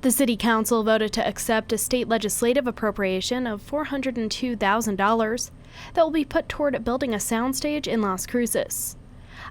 The City Council voted to accept a state legislative appropriation of $402,000 that will be put toward building a soundstage in Las Cruces.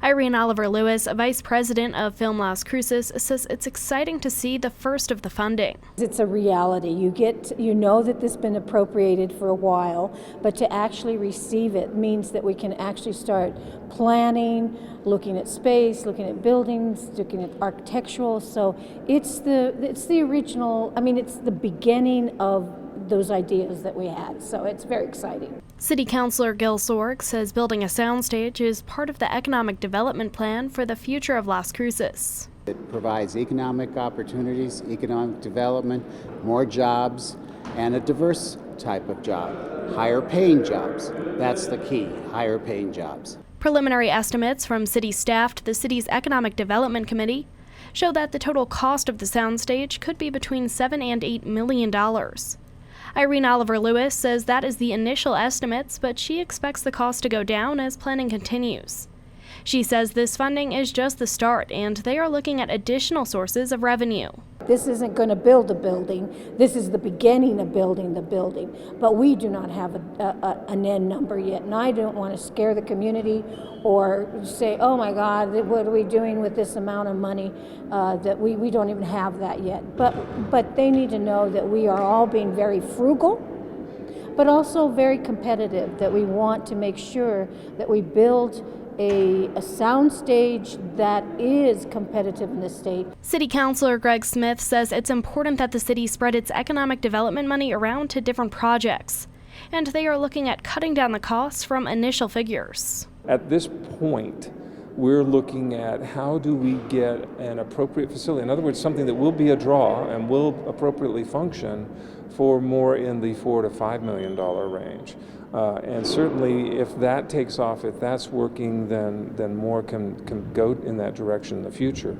Irene Oliver-Lewis, Vice President of Film Las Cruces, says it's exciting to see the first of the funding. It's a reality. You know that this has been appropriated for a while, but to actually receive it means that we can actually start planning, looking at space, looking at buildings, looking at architectural. So it's the original, it's the beginning of those ideas that we had, so it's very exciting. City Councilor Gill Sorg says building a soundstage is part of the economic development plan for the future of Las Cruces. It provides economic opportunities, economic development, more jobs, and a diverse type of job. Higher paying jobs. That's the key, higher paying jobs. Preliminary estimates from city staff to the city's Economic Development Committee show that the total cost of the soundstage could be between $7 and $8 million. Irene Oliver-Lewis says that is the initial estimates, but she expects the cost to go down as planning continues. She says this funding is just the start, and they are looking at additional sources of revenue. This isn't going to build a building. This is the beginning of building the building. But we do not have an end number yet, and I don't want to scare the community or say, oh my God, what are we doing with this amount of money? That we don't even have that yet. But they need to know that we are all being very frugal, but also very competitive, that we want to make sure that we build a soundstage that is competitive in the state. City Councilor Greg Smith says it's important that the city spread its economic development money around to different projects, and they are looking at cutting down the costs from initial figures. At this point, we're looking at how do we get an appropriate facility, in other words, something that will be a draw and will appropriately function for more in the $4 to $5 million range. And certainly if that takes off, if that's working, then more can go in that direction in the future.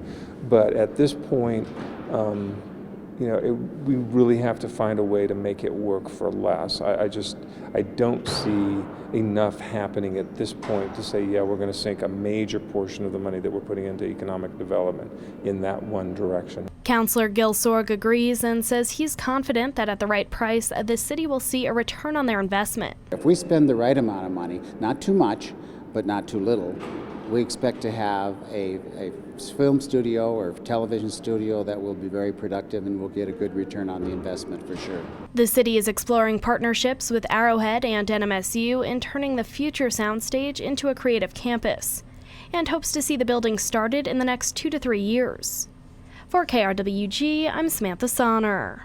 But at this point, we really have to find a way to make it work for less. I don't see enough happening at this point to say, yeah, we're going to sink a major portion of the money that we're putting into economic development in that one direction. Councilor Gill Sorg agrees and says he's confident that at the right price, the city will see a return on their investment. If we spend the right amount of money, not too much, but not too little, we expect to have a film studio or television studio that will be very productive and will get a good return on the investment for sure. The city is exploring partnerships with Arrowhead and NMSU in turning the future soundstage into a creative campus, and hopes to see the building started in the next 2 to 3 years. For KRWG, I'm Samantha Sonner.